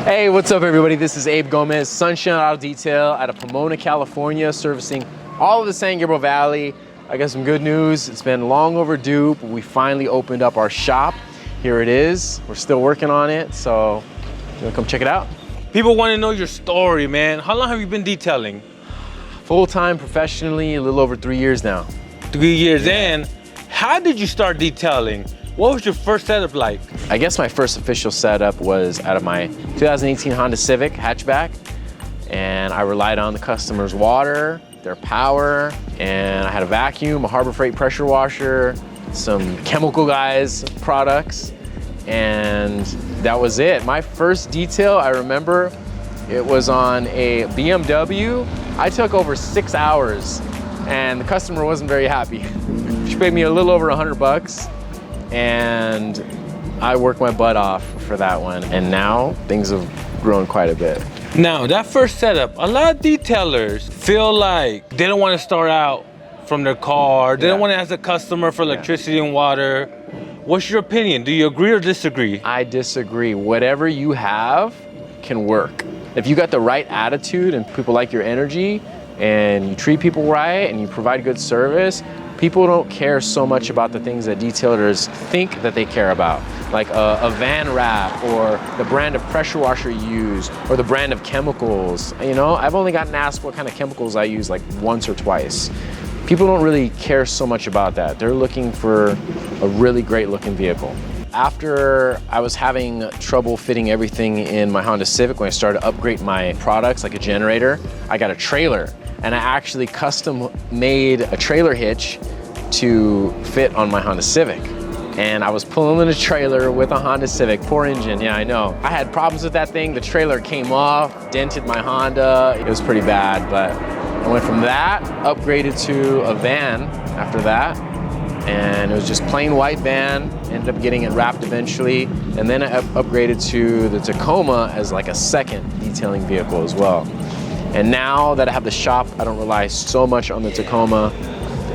Hey, what's up everybody? This is Abe Gomez, Sunshine Auto Detail out of Pomona, California, servicing all of the San Gabriel Valley. I got some good news. It's been long overdue, but we finally opened up our shop. Here it is. We're still working on it, so you wanna come check it out? People want to know your story, man. How long have you been detailing? Full-time, professionally, a little over 3 years now. 3 years in. How did you start detailing? What was your first setup like? I guess my first official setup was out of my 2018 Honda Civic hatchback, and I relied on the customer's water, their power, and I had a vacuum, a Harbor Freight pressure washer, some Chemical Guys products, and that was it. My first detail, I remember, it was on a BMW. I took over 6 hours, and the customer wasn't very happy. She paid me a little over $100, and I worked my butt off for that one. And now things have grown quite a bit. Now, that first setup, a lot of detailers feel like they don't want to start out from their car. They don't want to ask the customer for electricity and water. What's your opinion? Do you agree or disagree? I disagree. Whatever you have can work. If you got the right attitude and people like your energy and you treat people right and you provide good service, people don't care so much about the things that detailers think that they care about, like a van wrap or the brand of pressure washer you use or the brand of chemicals. You know, I've only gotten asked what kind of chemicals I use like once or twice. People don't really care so much about that. They're looking for a really great looking vehicle. After I was having trouble fitting everything in my Honda Civic, when I started to upgrade my products like a generator, I got a trailer. And I actually custom made a trailer hitch to fit on my Honda Civic. And I was pulling in a trailer with a Honda Civic, poor engine, yeah, I know. I had problems with that thing. The trailer came off, dented my Honda. It was pretty bad, but I went from that, upgraded to a van after that. And it was just plain white van, ended up getting it wrapped eventually. And then I upgraded to the Tacoma as like a second detailing vehicle as well. And now that I have the shop, I don't rely so much on the Tacoma,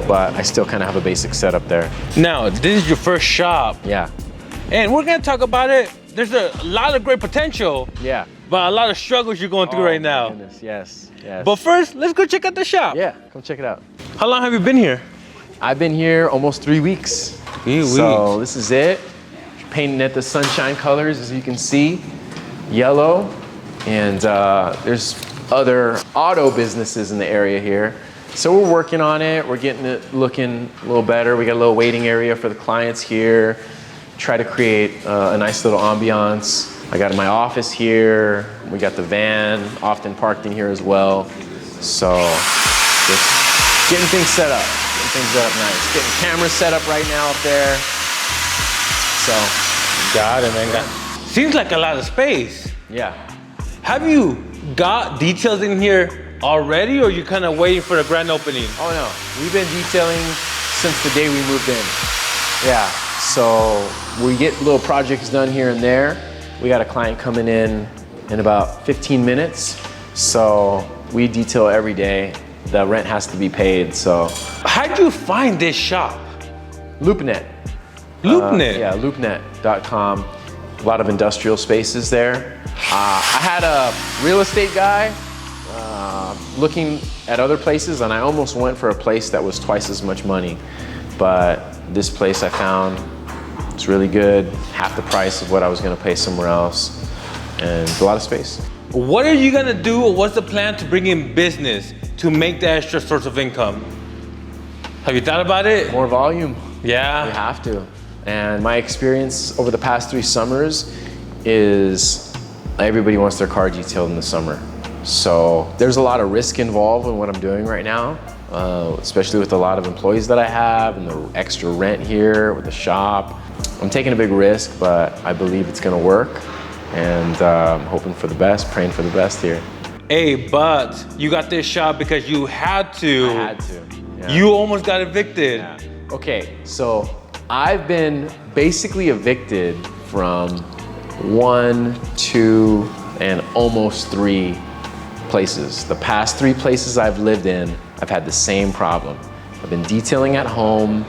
but I still kind of have a basic setup there. Now, this is your first shop. Yeah. And we're gonna talk about it. There's a lot of great potential. Yeah. But a lot of struggles you're going through right now. Goodness, yes, yes. But first, let's go check out the shop. Yeah, come check it out. How long have you been here? I've been here almost 3 weeks. 3 weeks. So this is it. Painting it the sunshine colors, as you can see, yellow. And there's other auto businesses in the area here. So we're working on it. We're getting it looking a little better. We got a little waiting area for the clients here. Try to create a nice little ambiance. I got my office here. We got the van often parked in here as well. So just getting things set up. Getting things set up nice. Getting cameras set up right now up there. So. Got it, man. Seems like a lot of space. Yeah. Have you got details in here already, or are you kind of waiting for the grand opening? Oh no, we've been detailing since the day we moved in. Yeah, so we get little projects done here and there. We got a client coming in about 15 minutes. So we detail every day. The rent has to be paid, so. How'd you find this shop? LoopNet. LoopNet? Yeah, loopnet.com. A lot of industrial spaces there. I had a real estate guy looking at other places, and I almost went for a place that was twice as much money. But this place I found, it's really good, half the price of what I was gonna pay somewhere else, and a lot of space. What are you gonna do, or what's the plan to bring in business to make the extra source of income? Have you thought about it? More volume. Yeah. You have to. And my experience over the past 3 summers is everybody wants their car detailed in the summer. So there's a lot of risk involved in what I'm doing right now, especially with a lot of employees that I have and the extra rent here with the shop. I'm taking a big risk, but I believe it's gonna work. And I'm hoping for the best, praying for the best here. Hey, but you got this shop because you had to. I had to. Yeah. You almost got evicted. Yeah. Okay, so I've been basically evicted from 1, 2, and almost 3 places. The past 3 places I've lived in, I've had the same problem. I've been detailing at home,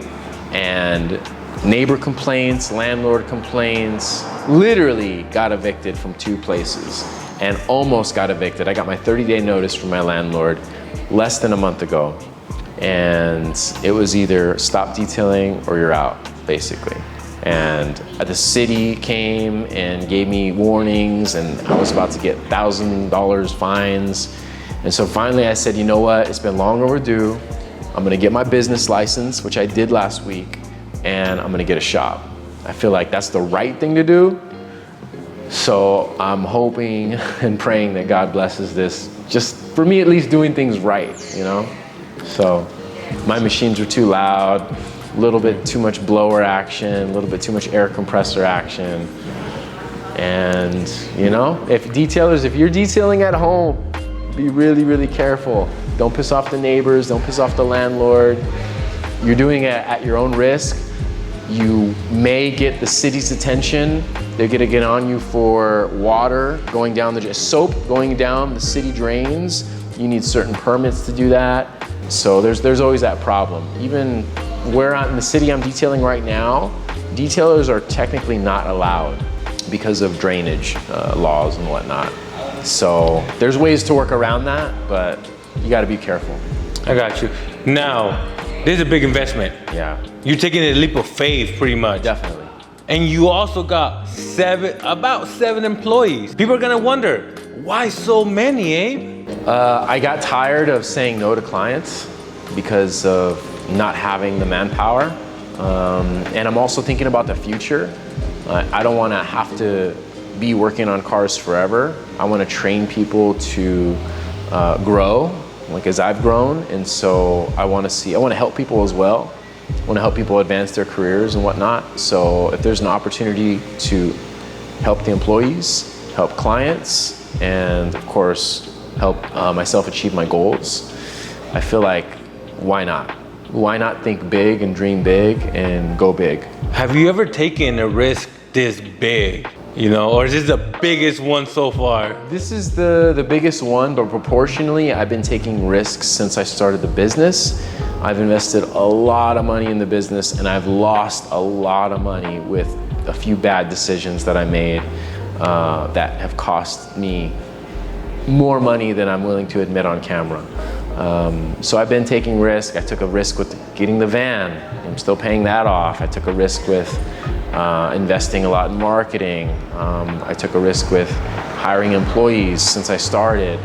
and neighbor complaints, landlord complaints, literally got evicted from 2 places and almost got evicted. I got my 30-day notice from my landlord less than a month ago. And it was either stop detailing or you're out, basically. And the city came and gave me warnings, and I was about to get $1,000 fines. And so finally I said, you know what, it's been long overdue. I'm gonna get my business license, which I did last week, and I'm gonna get a shop. I feel like that's the right thing to do. So I'm hoping and praying that God blesses this, just for me at least doing things right, you know? So my machines are too loud, a little bit too much blower action, a little bit too much air compressor action. And you know, if you're detailing at home, be really, really careful. Don't piss off the neighbors, don't piss off the landlord. You're doing it at your own risk. You may get the city's attention. They're gonna get on you for water going down soap going down the city drains. You need certain permits to do that. So there's always that problem. Even where in the city I'm detailing right now, detailers are technically not allowed because of drainage laws and whatnot. So there's ways to work around that, but you gotta be careful. I got you. Now, this is a big investment. Yeah, You're taking a leap of faith, pretty much. definitely. And you also got about seven employees. People are gonna wonder, why so many, Abe? I got tired of saying no to clients because of not having the manpower. And I'm also thinking about the future. I don't wanna have to be working on cars forever. I wanna train people to grow, like as I've grown. And so I wanna help people as well. I wanna help people advance their careers and whatnot. So if there's an opportunity to help the employees, help clients, and of course, help myself achieve my goals, I feel like, why not? Why not think big and dream big and go big? Have you ever taken a risk this big? Or is this the biggest one so far? This is the biggest one, but proportionally, I've been taking risks since I started the business. I've invested a lot of money in the business, and I've lost a lot of money with a few bad decisions that I made that have cost me more money than I'm willing to admit on camera. So I've been taking risk. I took a risk with getting the van. I'm still paying that off. I took a risk with investing a lot in marketing. I took a risk with hiring employees since I started.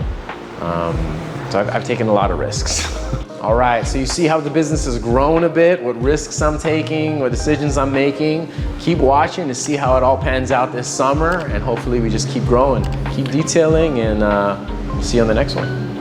So I've taken a lot of risks. All right, so you see how the business has grown a bit, what risks I'm taking, what decisions I'm making. Keep watching to see how it all pans out this summer, and hopefully we just keep growing, keep detailing, and see you on the next one.